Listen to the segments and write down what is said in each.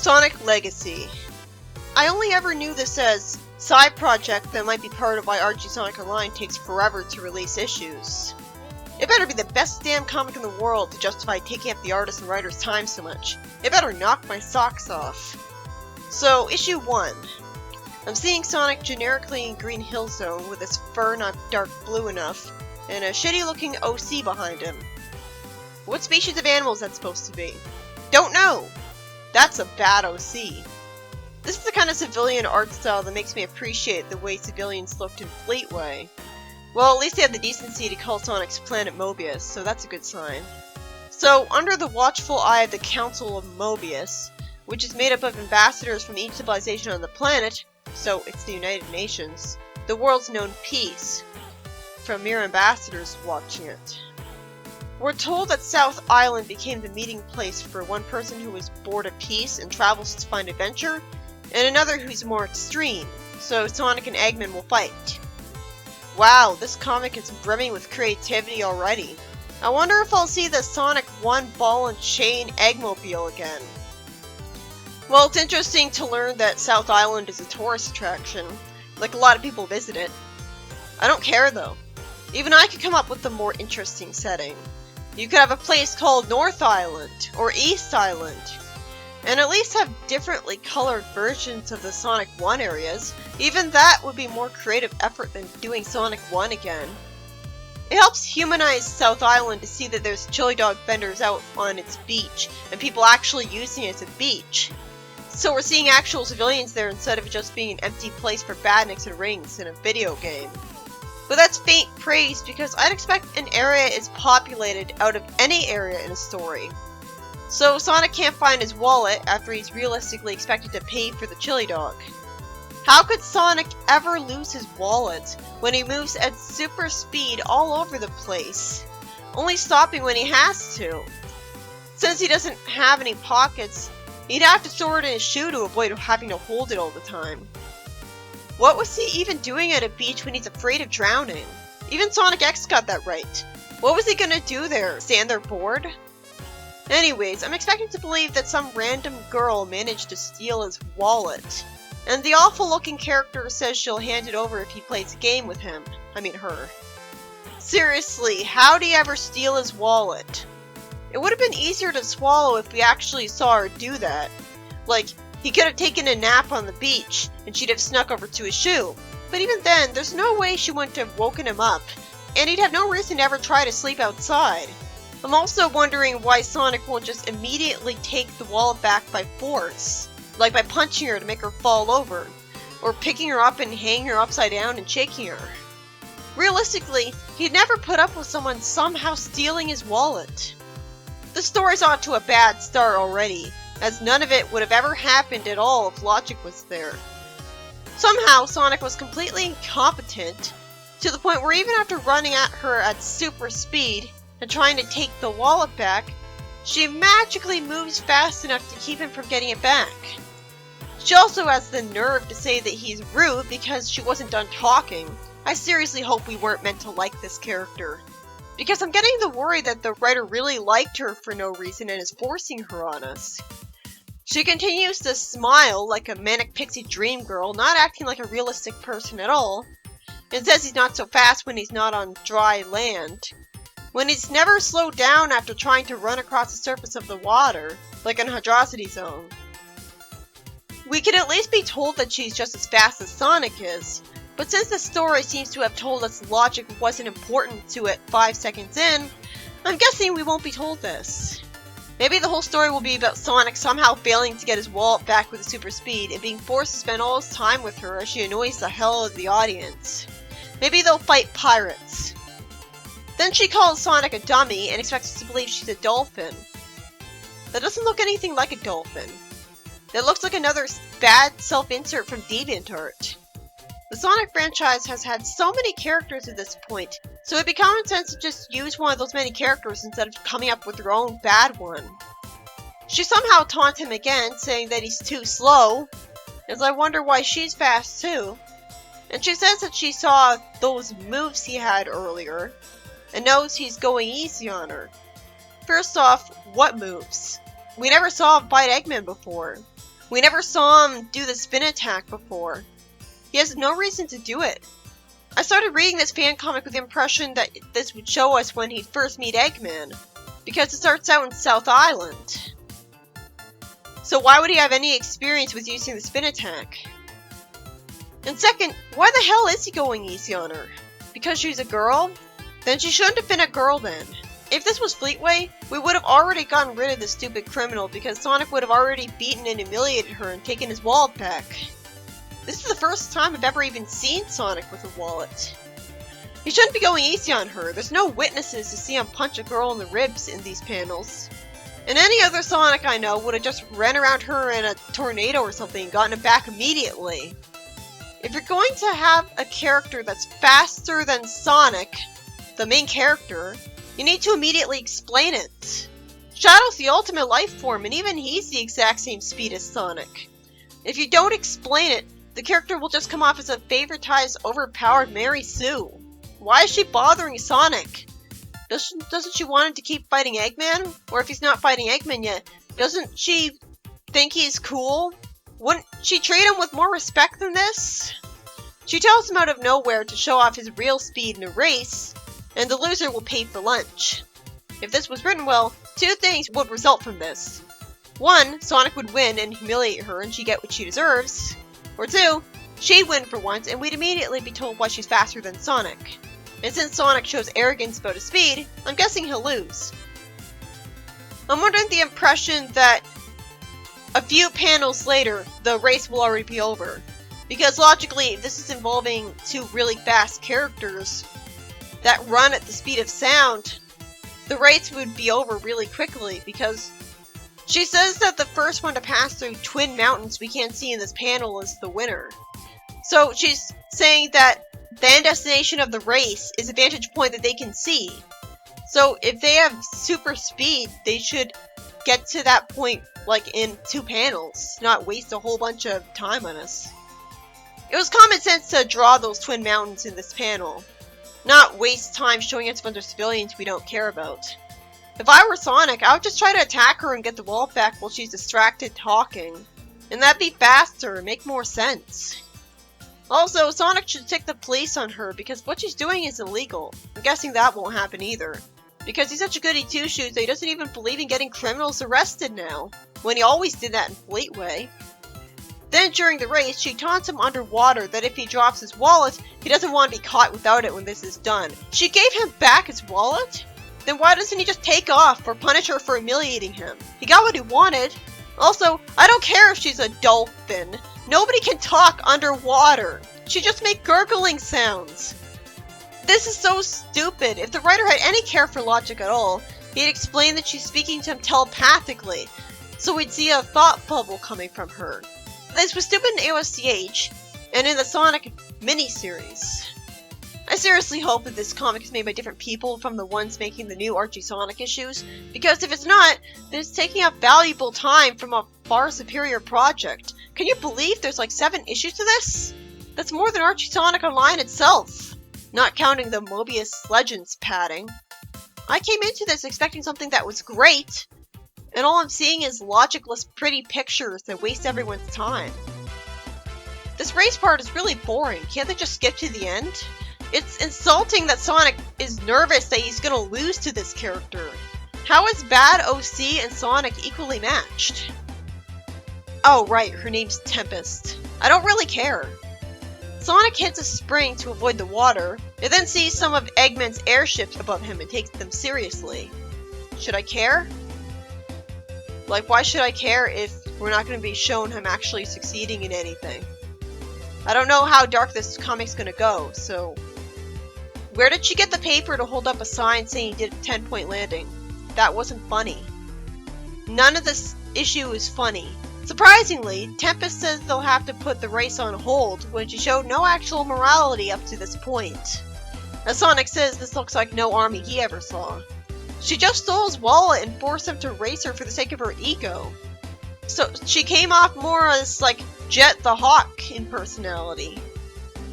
Sonic Legacy. I only ever knew this as side project that might be part of why RG Sonic Online takes forever to release issues. It better be the best damn comic in the world to justify taking up the artist and writer's time so much. It better knock my socks off. So, issue 1. I'm seeing Sonic generically in Green Hill Zone with his fur not dark blue enough, and a shitty looking OC behind him. What species of animal is that supposed to be? Don't know! That's a bad OC. This is the kind of civilian art style that makes me appreciate the way civilians looked in Fleetway. Well, at least they had the decency to call Sonic's planet Mobius, so that's a good sign. So, under the watchful eye of the Council of Mobius, which is made up of ambassadors from each civilization on the planet, so it's the United Nations, the world's known peace, from mere ambassadors watching it. We're told that South Island became the meeting place for one person who is bored of peace and travels to find adventure, and another who's more extreme, so Sonic and Eggman will fight. Wow, this comic is brimming with creativity already. I wonder if I'll see the Sonic 1 ball and chain Eggmobile again. Well, it's interesting to learn that South Island is a tourist attraction, like a lot of people visit it. I don't care though. Even I could come up with a more interesting setting. You could have a place called North Island, or East Island, and at least have differently colored versions of the Sonic 1 areas. Even that would be more creative effort than doing Sonic 1 again. It helps humanize South Island to see that there's chili dog vendors out on its beach, and people actually using it as a beach. So we're seeing actual civilians there instead of it just being an empty place for badniks and rings in a video game. But that's faint praise because I'd expect an area is populated out of any area in a story. So Sonic can't find his wallet after he's realistically expected to pay for the chili dog. How could Sonic ever lose his wallet when he moves at super speed all over the place, only stopping when he has to? Since he doesn't have any pockets, he'd have to store it in his shoe to avoid having to hold it all the time. What was he even doing at a beach when he's afraid of drowning? Even Sonic X got that right. What was he gonna do there? Stand there bored? Anyways, I'm expecting to believe that some random girl managed to steal his wallet. And the awful looking character says she'll hand it over if he plays a game with him. I mean her. Seriously, how'd he ever steal his wallet? It would have been easier to swallow if we actually saw her do that. Like, he could have taken a nap on the beach, and she'd have snuck over to his shoe. But even then, there's no way she wouldn't have woken him up, and he'd have no reason to ever try to sleep outside. I'm also wondering why Sonic won't just immediately take the wallet back by force. Like by punching her to make her fall over, or picking her up and hanging her upside down and shaking her. Realistically, he'd never put up with someone somehow stealing his wallet. The story's off to a bad start already, as none of it would have ever happened at all if logic was there. Somehow, Sonic was completely incompetent, to the point where even after running at her at super speed and trying to take the wallet back, she magically moves fast enough to keep him from getting it back. She also has the nerve to say that he's rude because she wasn't done talking. I seriously hope we weren't meant to like this character, because I'm getting the worry that the writer really liked her for no reason and is forcing her on us. She continues to smile like a manic pixie dream girl, not acting like a realistic person at all, and says he's not so fast when he's not on dry land, when he's never slowed down after trying to run across the surface of the water, like an Hadrosity Zone. We can at least be told that she's just as fast as Sonic is, but since the story seems to have told us logic wasn't important to it 5 seconds in, I'm guessing we won't be told this. Maybe the whole story will be about Sonic somehow failing to get his wallet back with super speed and being forced to spend all his time with her as she annoys the hell out of the audience. Maybe they'll fight pirates. Then she calls Sonic a dummy and expects us to believe she's a dolphin. That doesn't look anything like a dolphin. That looks like another bad self-insert from DeviantArt. The Sonic franchise has had so many characters at this point, so it'd be common sense to just use one of those many characters instead of coming up with your own bad one. She somehow taunts him again, saying that he's too slow, as I wonder why she's fast too. And she says that she saw those moves he had earlier, and knows he's going easy on her. First off, what moves? We never saw him fight Eggman before. We never saw him do the spin attack before. He has no reason to do it. I started reading this fan comic with the impression that this would show us when he'd first meet Eggman, because it starts out in South Island. So why would he have any experience with using the spin attack? And second, why the hell is he going easy on her? Because she's a girl? Then she shouldn't have been a girl then. If this was Fleetway, we would have already gotten rid of this stupid criminal because Sonic would have already beaten and humiliated her and taken his wallet back. This is the first time I've ever even seen Sonic with a wallet. He shouldn't be going easy on her. There's no witnesses to see him punch a girl in the ribs in these panels. And any other Sonic I know would have just ran around her in a tornado or something and gotten it back immediately. If you're going to have a character that's faster than Sonic, the main character, you need to immediately explain it. Shadow's the ultimate life form, and even he's the exact same speed as Sonic. If you don't explain it, the character will just come off as a favoritized, overpowered Mary Sue. Why is she bothering Sonic? Doesn't she want him to keep fighting Eggman? Or if he's not fighting Eggman yet, doesn't she think he's cool? Wouldn't she treat him with more respect than this? She tells him out of nowhere to show off his real speed in a race, and the loser will pay for lunch. If this was written well, two things would result from this. One, Sonic would win and humiliate her and she'd get what she deserves. Or two, she'd win for once and we'd immediately be told why she's faster than Sonic. And since Sonic shows arrogance about his speed, I'm guessing he'll lose. I'm under the impression that a few panels later, the race will already be over. Because logically, if this is involving two really fast characters that run at the speed of sound, the race would be over really quickly because she says that the first one to pass through twin mountains we can't see in this panel is the winner. So she's saying that the end destination of the race is a vantage point that they can see. So if they have super speed, they should get to that point like in 2 panels, not waste a whole bunch of time on us. It was common sense to draw those twin mountains in this panel, not waste time showing us a bunch of civilians we don't care about. If I were Sonic, I would just try to attack her and get the wall back while she's distracted talking. And that'd be faster and make more sense. Also, Sonic should take the police on her because what she's doing is illegal. I'm guessing that won't happen either. Because he's such a goody two-shoes that he doesn't even believe in getting criminals arrested now, when he always did that in Fleetway. Then during the race, she taunts him underwater that if he drops his wallet, he doesn't want to be caught without it when this is done. She gave him back his wallet? Then why doesn't he just take off or punish her for humiliating him? He got what he wanted. Also, I don't care if she's a dolphin. Nobody can talk underwater. She just makes gurgling sounds. This is so stupid. If the writer had any care for logic at all, he'd explain that she's speaking to him telepathically, so we'd see a thought bubble coming from her. This was stupid in AOSCH, and in the Sonic miniseries. I seriously hope that this comic is made by different people from the ones making the new Archie Sonic issues, because if it's not, then it's taking up valuable time from a far superior project. Can you believe there's like 7 issues to this? That's more than Archie Sonic Online itself, not counting the Mobius Legends padding. I came into this expecting something that was great, and all I'm seeing is logicless pretty pictures that waste everyone's time. This race part is really boring. Can't they just skip to the end? It's insulting that Sonic is nervous that he's gonna lose to this character. How is Bad OC and Sonic equally matched? Oh right, her name's Tempest. I don't really care. Sonic hits a spring to avoid the water, and then sees some of Eggman's airships above him and takes them seriously. Should I care? Like, why should I care if we're not going to be shown him actually succeeding in anything? I don't know how dark this comic's going to go, so... Where did she get the paper to hold up a sign saying he did a 10-point landing? That wasn't funny. None of this issue is funny. Surprisingly, Tempest says they'll have to put the race on hold when she showed no actual morality up to this point. As Sonic says, this looks like no army he ever saw. She just stole his wallet and forced him to race her for the sake of her ego. So she came off more as like Jet the Hawk in personality.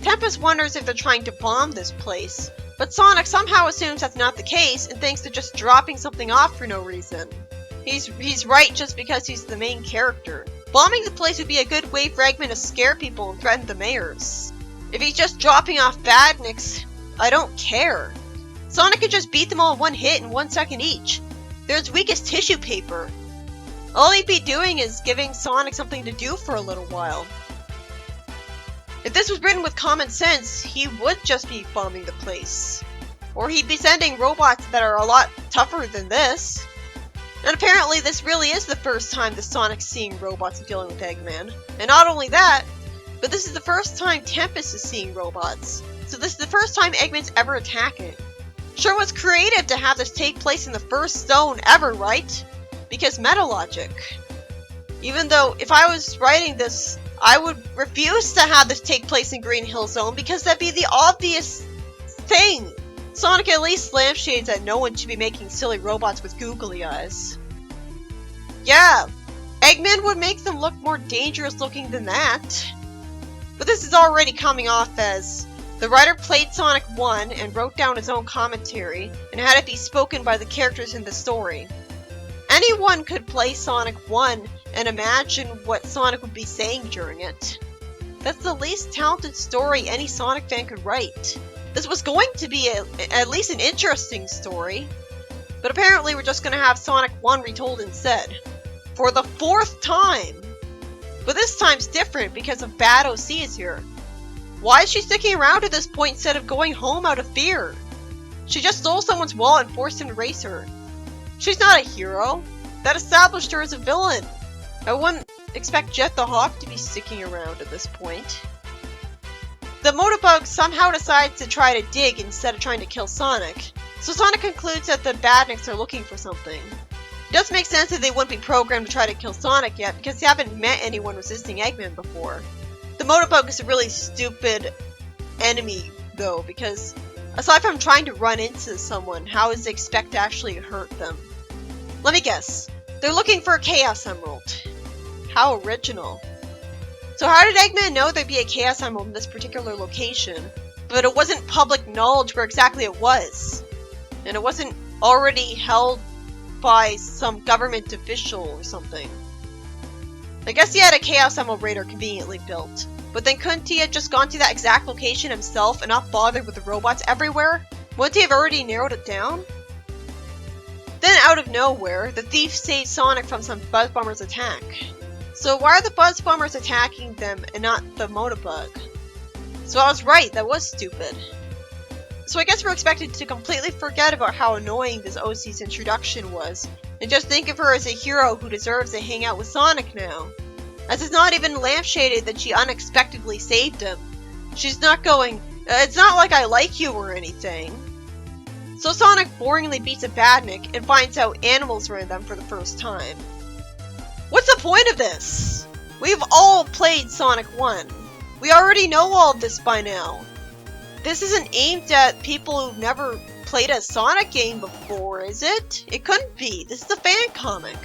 Tempest wonders if they're trying to bomb this place, but Sonic somehow assumes that's not the case and thinks they're just dropping something off for no reason. He's right just because he's the main character. Bombing the place would be a good way for Eggman to scare people and threaten the mayors. If he's just dropping off badniks, I don't care. Sonic could just beat them all in one hit in 1 second each. They're as weak as tissue paper. All he'd be doing is giving Sonic something to do for a little while. If this was written with common sense, he would just be bombing the place. Or he'd be sending robots that are a lot tougher than this. And apparently this really is the first time that Sonic's seeing robots and dealing with Eggman. And not only that, but this is the first time Tempest is seeing robots. So this is the first time Eggman's ever attacking. Sure was creative to have this take place in the first zone ever, right? Because meta logic. Even though if I was writing this, I would refuse to have this take place in Green Hill Zone because that'd be the obvious thing. Sonic at least lampshades that no one should be making silly robots with googly eyes. Yeah, Eggman would make them look more dangerous looking than that. But this is already coming off as the writer played Sonic 1 and wrote down his own commentary and had it be spoken by the characters in the story. Anyone could play Sonic 1 and imagine what Sonic would be saying during it. That's the least talented story any Sonic fan could write. This was going to be at least an interesting story, but apparently we're just going to have Sonic 1 retold instead. For the 4th time! But this time's different because of Bad OC is here. Why is she sticking around at this point instead of going home out of fear? She just stole someone's wallet and forced him to race her. She's not a hero. That established her as a villain. I wouldn't expect Jet the Hawk to be sticking around at this point. The Motobug somehow decides to try to dig instead of trying to kill Sonic. So Sonic concludes that the badniks are looking for something. It does make sense that they wouldn't be programmed to try to kill Sonic yet because they haven't met anyone resisting Eggman before. The Motobug is a really stupid enemy though, because aside from trying to run into someone, how is they expect to actually hurt them? Let me guess. They're looking for a Chaos Emerald. How original. So how did Eggman know there'd be a Chaos Emerald in this particular location, but it wasn't public knowledge where exactly it was? And it wasn't already held by some government official or something. I guess he had a Chaos Emerald radar conveniently built, but then couldn't he have just gone to that exact location himself and not bothered with the robots everywhere? Wouldn't he have already narrowed it down? Then out of nowhere, the thief saves Sonic from some Buzz Bombers attack. So why are the Buzz Bombers attacking them and not the Motobug? So I was right, that was stupid. So I guess we're expected to completely forget about how annoying this OC's introduction was, and just think of her as a hero who deserves to hang out with Sonic now. As it's not even lampshaded that she unexpectedly saved him. She's not going, it's not like I like you or anything. So Sonic boringly beats a badnik and finds out animals are in them for the first time. What's the point of this? We've all played Sonic 1. We already know all of this by now. This isn't aimed at people who've never played a Sonic game before, is it? It couldn't be. This is a fan comic.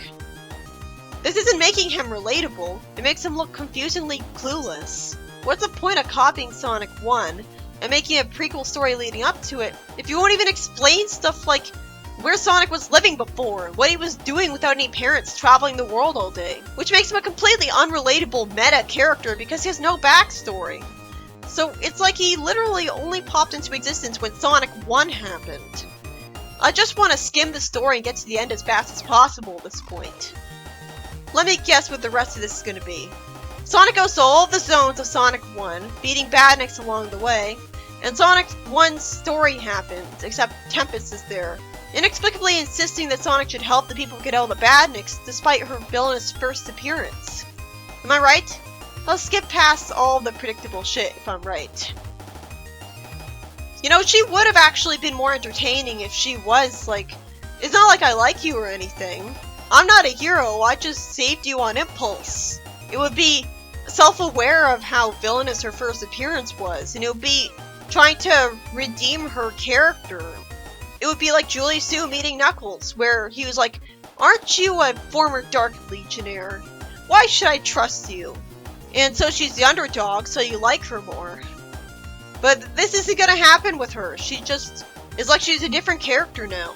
This isn't making him relatable. It makes him look confusingly clueless. What's the point of copying Sonic 1 and making a prequel story leading up to it if you won't even explain stuff like where Sonic was living before, what he was doing without any parents traveling the world all day, which makes him a completely unrelatable meta character because he has no backstory. So it's like he literally only popped into existence when Sonic 1 happened. I just want to skim the story and get to the end as fast as possible at this point. Let me guess what the rest of this is going to be. Sonic goes to all of the zones of Sonic 1, beating badniks along the way, and Sonic 1's story happens, except Tempest is there, inexplicably insisting that Sonic should help the people get out of the badniks despite her villainous first appearance. Am I right? I'll skip past all the predictable shit if I'm right. You know, she would have actually been more entertaining if she was like, it's not like I like you or anything. I'm not a hero, I just saved you on impulse. It would be self-aware of how villainous her first appearance was, and it would be trying to redeem her character. It would be like Julie Sue meeting Knuckles, where he was like, aren't you a former Dark Legionnaire? Why should I trust you? And so she's the underdog, so you like her more. But this isn't gonna happen with her. She just is like she's a different character now.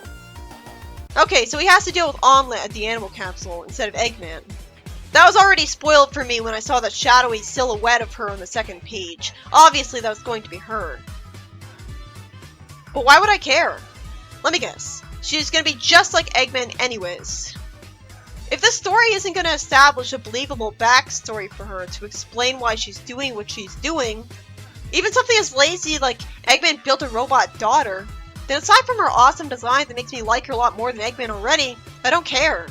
Okay, so he has to deal with Omelette at the animal capsule instead of Eggman. That was already spoiled for me when I saw the shadowy silhouette of her on the second page. Obviously that was going to be her. But why would I care? Let me guess. She's gonna be just like Eggman anyways. If this story isn't gonna establish a believable backstory for her to explain why she's doing what she's doing, even something as lazy like Eggman built a robot daughter, then aside from her awesome design that makes me like her a lot more than Eggman already, I don't care.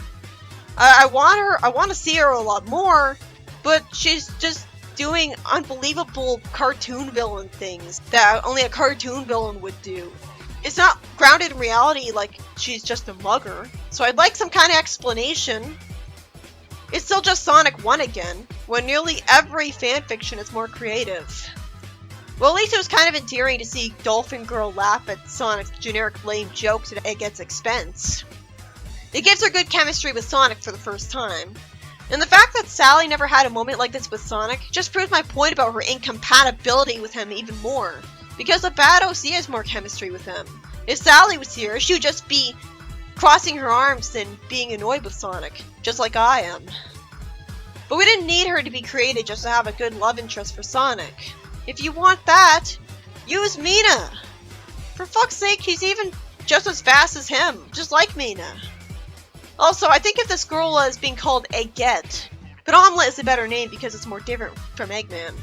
I want to see her a lot more, but she's just doing unbelievable cartoon villain things that only a cartoon villain would do. It's not grounded in reality like she's just a mugger, so I'd like some kind of explanation. It's still just Sonic 1 again, when nearly every fanfiction is more creative. Well, at least it was kind of endearing to see Dolphin Girl laugh at Sonic's generic lame jokes at Eggman's expense. It gives her good chemistry with Sonic for the first time. And the fact that Sally never had a moment like this with Sonic just proves my point about her incompatibility with him even more. Because the bad OC has more chemistry with him. If Sally was here, she would just be crossing her arms and being annoyed with Sonic, just like I am. But we didn't need her to be created just to have a good love interest for Sonic. If you want that, use Mina! For fuck's sake, she's even just as fast as him, just like Mina. Also, I think if this girl was being called Eggette, but Omelette is a better name because it's more different from Eggman.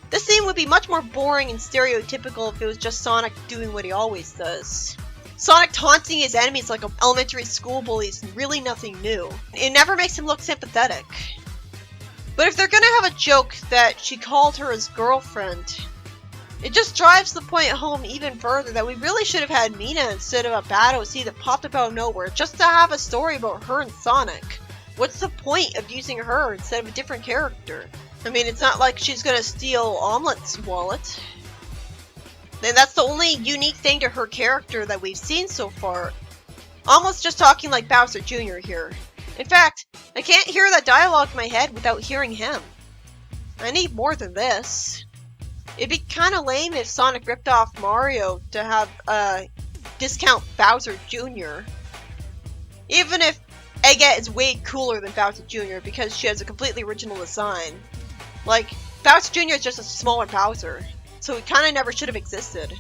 This scene would be much more boring and stereotypical if it was just Sonic doing what he always does. Sonic taunting his enemies like elementary school bullies is really nothing new. It never makes him look sympathetic. But if they're gonna have a joke that she called her his girlfriend, it just drives the point home even further that we really should have had Mina instead of a bad OC that popped up out of nowhere just to have a story about her and Sonic. What's the point of using her instead of a different character? I mean, it's not like she's gonna steal Omelette's wallet. And that's the only unique thing to her character that we've seen so far. Omelette's just talking like Bowser Jr. here. In fact, I can't hear that dialogue in my head without hearing him. I need more than this. It'd be kinda lame if Sonic ripped off Mario to have, discount Bowser Jr. Even if Eggette is way cooler than Bowser Jr. because she has a completely original design. Like, Bowser Jr. is just a smaller Bowser, so it kinda never should have existed.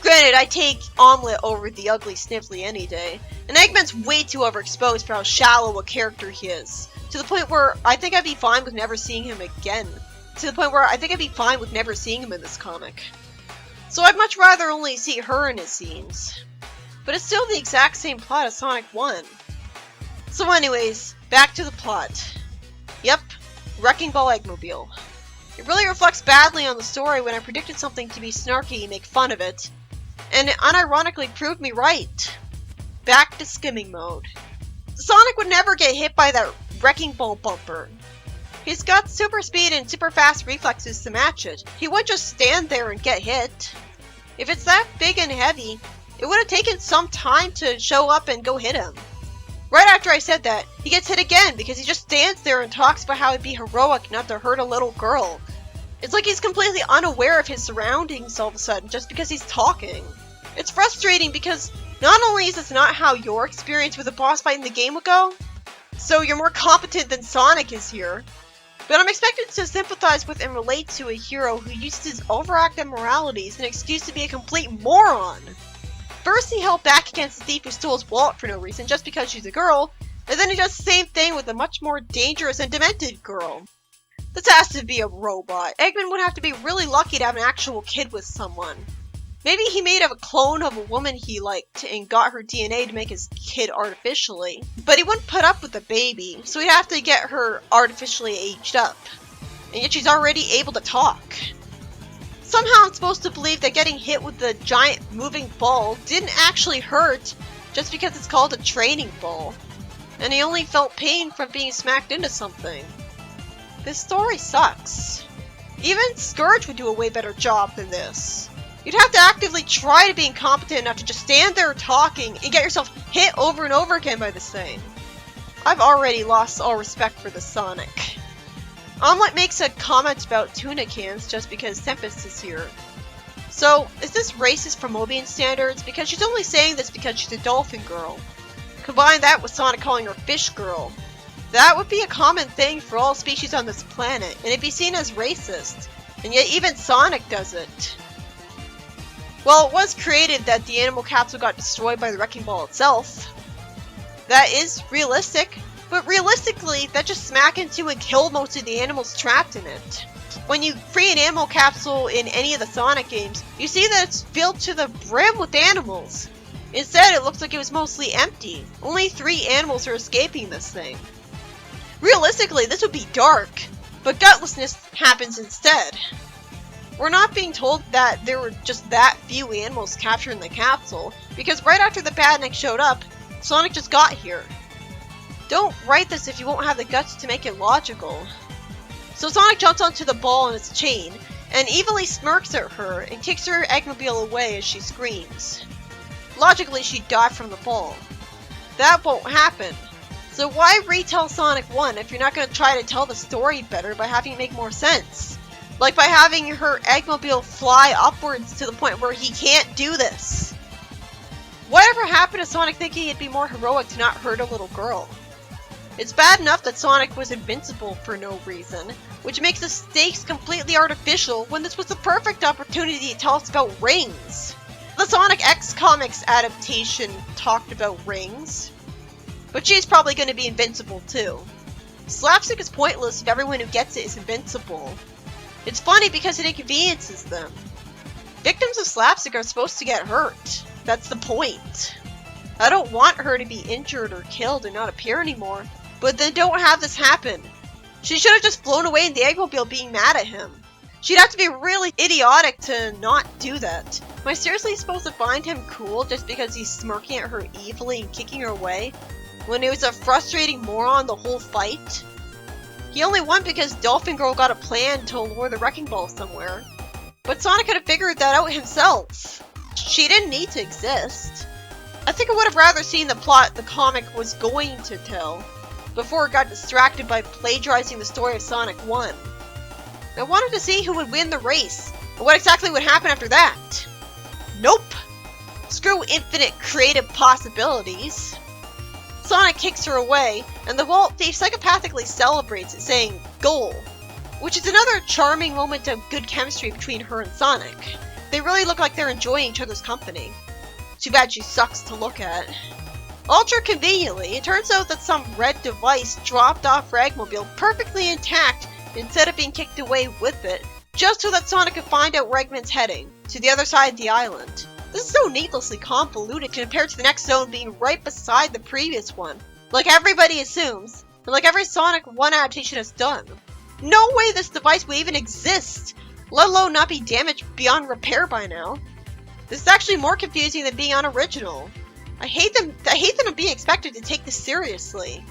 Granted, I take Omelette over the ugly Sniffly any day, and Eggman's way too overexposed for how shallow a character he is, to the point where I think I'd be fine with never seeing him again. To the point where I think I'd be fine with never seeing him in this comic. So I'd much rather only see her in his scenes. But it's still the exact same plot as Sonic 1. So anyways, back to the plot. Yep, Wrecking Ball Eggmobile. It really reflects badly on the story when I predicted something to be snarky and make fun of it, and it unironically proved me right. Back to skimming mode. Sonic would never get hit by that Wrecking Ball bumper. He's got super speed and super fast reflexes to match it. He wouldn't just stand there and get hit. If it's that big and heavy, it would have taken some time to show up and go hit him. Right after I said that, he gets hit again because he just stands there and talks about how it'd be heroic not to hurt a little girl. It's like he's completely unaware of his surroundings all of a sudden just because he's talking. It's frustrating because not only is this not how your experience with a boss fight in the game would go, so you're more competent than Sonic is here, but I'm expected to sympathize with and relate to a hero who used his overactive morality as an excuse to be a complete moron. First he held back against the thief who stole his wallet for no reason just because she's a girl, and then he does the same thing with a much more dangerous and demented girl. This has to be a robot. Eggman would have to be really lucky to have an actual kid with someone. Maybe he made a clone of a woman he liked and got her DNA to make his kid artificially. But he wouldn't put up with the baby, so he'd have to get her artificially aged up. And yet she's already able to talk. Somehow I'm supposed to believe that getting hit with the giant moving ball didn't actually hurt just because it's called a training ball. And he only felt pain from being smacked into something. This story sucks. Even Scourge would do a way better job than this. You'd have to actively try to be incompetent enough to just stand there talking and get yourself hit over and over again by this thing. I've already lost all respect for the Sonic. Omelette makes a comment about tuna cans just because Tempest is here. So, is this racist from Mobian standards? Because she's only saying this because she's a dolphin girl. Combine that with Sonic calling her fish girl. That would be a common thing for all species on this planet, and it'd be seen as racist. And yet even Sonic does it. Well, it was created that the animal capsule got destroyed by the wrecking ball itself. That is realistic, but realistically, that just smack into and kill most of the animals trapped in it. When you free an animal capsule in any of the Sonic games, you see that it's filled to the brim with animals. Instead, it looks like it was mostly empty. Only 3 animals are escaping this thing. Realistically, this would be dark, but gutlessness happens instead. We're not being told that there were just that few animals captured in the capsule, because right after the Badnik showed up, Sonic just got here. Don't write this if you won't have the guts to make it logical. So Sonic jumps onto the ball on its chain, and evilly smirks at her and kicks her Eggmobile away as she screams. Logically, she'd die from the ball. That won't happen. So why retell Sonic 1 if you're not going to try to tell the story better by having it make more sense? Like by having her Eggmobile fly upwards to the point where he can't do this. Whatever happened to Sonic thinking it'd be more heroic to not hurt a little girl? It's bad enough that Sonic was invincible for no reason, which makes the stakes completely artificial when this was the perfect opportunity to tell us about rings. The Sonic X Comics adaptation talked about rings, but she's probably going to be invincible too. Slapstick is pointless if everyone who gets it is invincible. It's funny because it inconveniences them. Victims of slapstick are supposed to get hurt. That's the point. I don't want her to be injured or killed and not appear anymore, but then don't have this happen. She should have just flown away in the Eggmobile being mad at him. She'd have to be really idiotic to not do that. Am I seriously supposed to find him cool just because he's smirking at her evilly and kicking her away, when he was a frustrating moron the whole fight? He only won because Dolphin Girl got a plan to lure the wrecking ball somewhere. But Sonic could have figured that out himself. She didn't need to exist. I think I would have rather seen the plot the comic was going to tell, before it got distracted by plagiarizing the story of Sonic 1. I wanted to see who would win the race, and what exactly would happen after that. Nope! Screw infinite creative possibilities. Sonic kicks her away, and the Vault Thief psychopathically celebrates it, saying, "Goal," which is another charming moment of good chemistry between her and Sonic. They really look like they're enjoying each other's company. Too bad she sucks to look at. Ultra conveniently, it turns out that some red device dropped off her Eggmobile perfectly intact instead of being kicked away with it, just so that Sonic could find out where Eggman's heading, to the other side of the island. This is so needlessly convoluted compared to the next zone being right beside the previous one, like everybody assumes, and like every Sonic 1 adaptation has done. No way this device would even exist, let alone not be damaged beyond repair by now. This is actually more confusing than being unoriginal. I hate them being expected to take this seriously.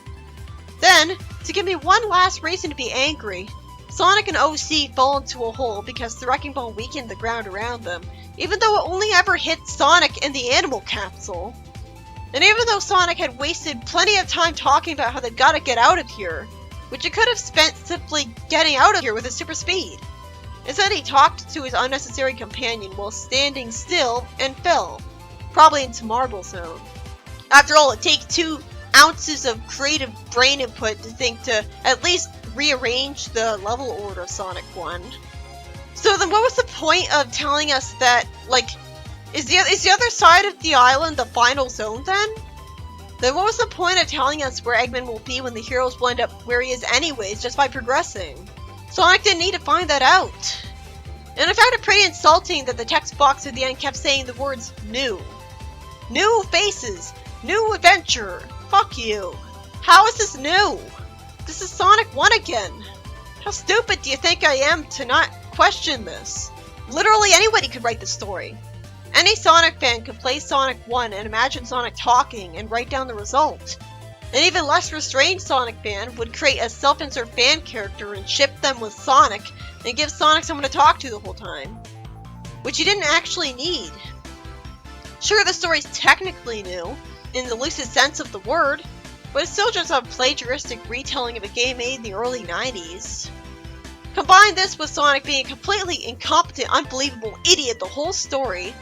Then, to give me one last reason to be angry, Sonic and OC fall into a hole because the wrecking ball weakened the ground around them, even though it only ever hit Sonic and the animal capsule. And even though Sonic had wasted plenty of time talking about how they gotta get out of here, which it could have spent simply getting out of here with his super speed. Instead, he talked to his unnecessary companion while standing still and fell, probably into Marble Zone. After all, it takes 2 ounces of creative brain input to think to at least rearrange the level order of Sonic 1. So then what was the point of telling us that, like, is the other side of the island the final zone then? Then what was the point of telling us where Eggman will be when the heroes will end up where he is anyways, just by progressing? Sonic didn't need to find that out. And I found it pretty insulting that the text box at the end kept saying the words new. New faces! New adventure! Fuck you! How is this new? This is Sonic 1 again! How stupid do you think I am to not question this? Literally anybody could write this story. Any Sonic fan could play Sonic 1 and imagine Sonic talking and write down the result. An even less restrained Sonic fan would create a self-insert fan character and ship them with Sonic and give Sonic someone to talk to the whole time. Which you didn't actually need. Sure, the story's technically new, in the loosest sense of the word, but it's still just a plagiaristic retelling of a game made in the early 90s. Combine this with Sonic being a completely incompetent, unbelievable idiot the whole story,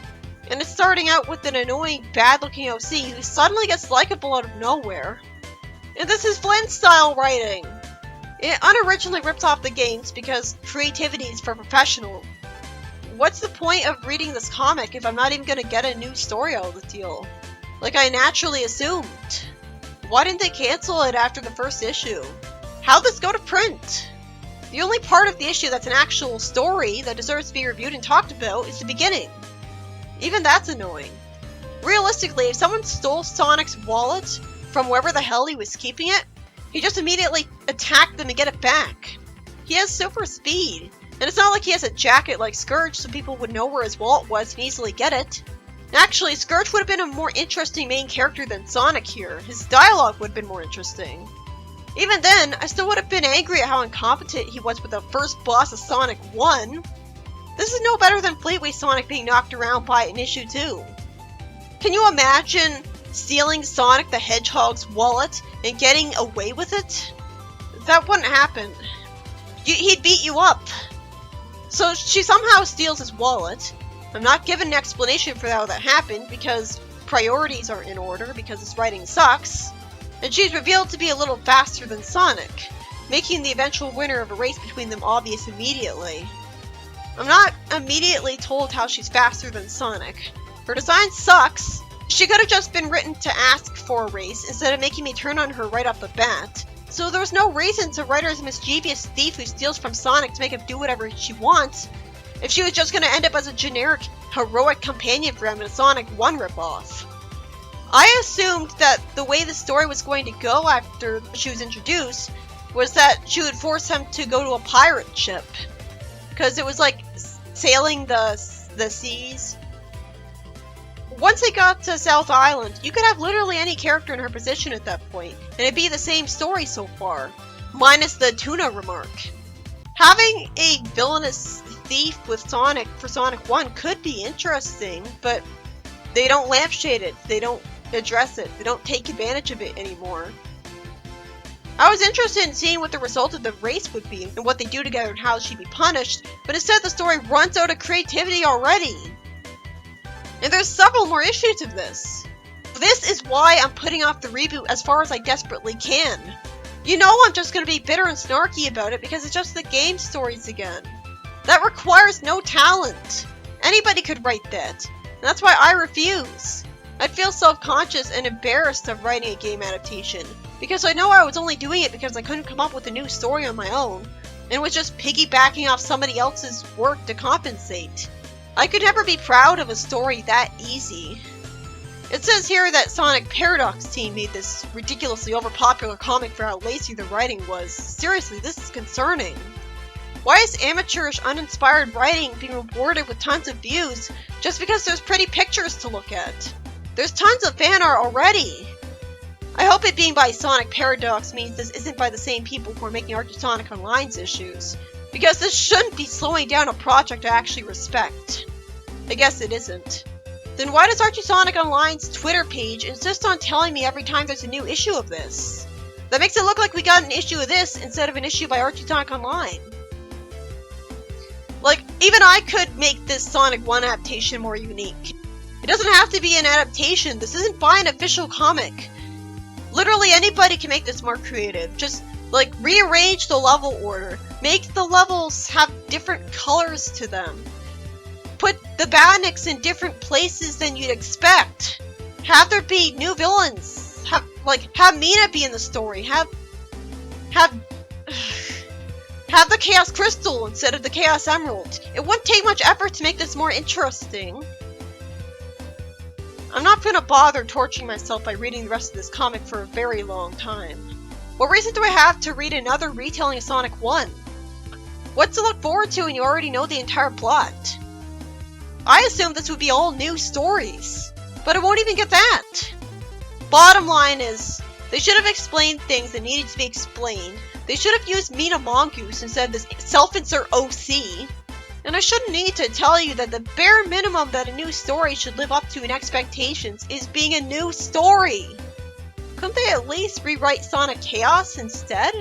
and it's starting out with an annoying, bad-looking OC who suddenly gets likable out of nowhere. And this is Flynn-style writing. It unoriginally rips off the games because creativity is for professional. What's the point of reading this comic if I'm not even gonna get a new story out of the deal? Like I naturally assumed. Why didn't they cancel it after the first issue? How'd this go to print? The only part of the issue that's an actual story that deserves to be reviewed and talked about is the beginning. Even that's annoying. Realistically, if someone stole Sonic's wallet from wherever the hell he was keeping it, he just immediately attacked them and get it back. He has super speed, and it's not like he has a jacket like Scourge so people would know where his wallet was and easily get it. Actually, Scourge would have been a more interesting main character than Sonic here. His dialogue would have been more interesting. Even then, I still would have been angry at how incompetent he was with the first boss of Sonic 1. This is no better than Fleetway Sonic being knocked around by it in issue 2. Can you imagine stealing Sonic the Hedgehog's wallet and getting away with it? That wouldn't happen. He'd beat you up. So she somehow steals his wallet. I'm not given an explanation for how that happened because priorities aren't in order because his writing sucks. And she's revealed to be a little faster than Sonic, making the eventual winner of a race between them obvious immediately. I'm not immediately told how she's faster than Sonic. Her design sucks. She could have just been written to ask for a race instead of making me turn on her right off the bat. So there was no reason to write her as a mischievous thief who steals from Sonic to make him do whatever she wants, if she was just going to end up as a generic, heroic companion for him in a Sonic 1 ripoff. I assumed that the way the story was going to go after she was introduced was that she would force him to go to a pirate ship. Because it was like sailing the seas. Once they got to South Island, you could have literally any character in her position at that point, and it'd be the same story so far, minus the tuna remark. Having a villainous thief with Sonic for Sonic 1 could be interesting, but they don't lampshade it, they don't address it, they don't take advantage of it anymore. I was interested in seeing what the result of the race would be and what they do together and how she'd be punished, but instead the story runs out of creativity already. And there's several more issues of this. This is why I'm putting off the reboot as far as I desperately can. You know I'm just going to be bitter and snarky about it because it's just the game stories again. That requires no talent. Anybody could write that, and that's why I refuse. I'd feel self-conscious and embarrassed of writing a game adaptation, because I know I was only doing it because I couldn't come up with a new story on my own, and was just piggybacking off somebody else's work to compensate. I could never be proud of a story that easy. It says here that Sonic Paradox team made this ridiculously overpopular comic for how lazy the writing was. Seriously, this is concerning. Why is amateurish, uninspired writing being rewarded with tons of views just because there's pretty pictures to look at? There's tons of fan art already! I hope it being by Sonic Paradox means this isn't by the same people who are making Archie Sonic Online's issues, because this shouldn't be slowing down a project I actually respect. I guess it isn't. Then why does Archie Sonic Online's Twitter page insist on telling me every time there's a new issue of this? That makes it look like we got an issue of this instead of an issue by Archie Sonic Online. Like, even I could make this Sonic 1 adaptation more unique. It doesn't have to be an adaptation. This isn't by an official comic. Literally anybody can make this more creative. Just, like, rearrange the level order. Make the levels have different colors to them. Put the badniks in different places than you'd expect. Have there be new villains. Have Mina be in the story. Have the Chaos Crystal instead of the Chaos Emerald. It wouldn't take much effort to make this more interesting. I'm not gonna bother torturing myself by reading the rest of this comic for a very long time. What reason do I have to read another retelling of Sonic 1? What's to look forward to when you already know the entire plot? I assumed this would be all new stories, but I won't even get that. Bottom line is, they should have explained things that needed to be explained. They should have used Mina Mongoose instead of this self-insert OC. And I shouldn't need to tell you that the bare minimum that a new story should live up to in expectations is being a new story. Couldn't they at least rewrite Sonic Chaos instead?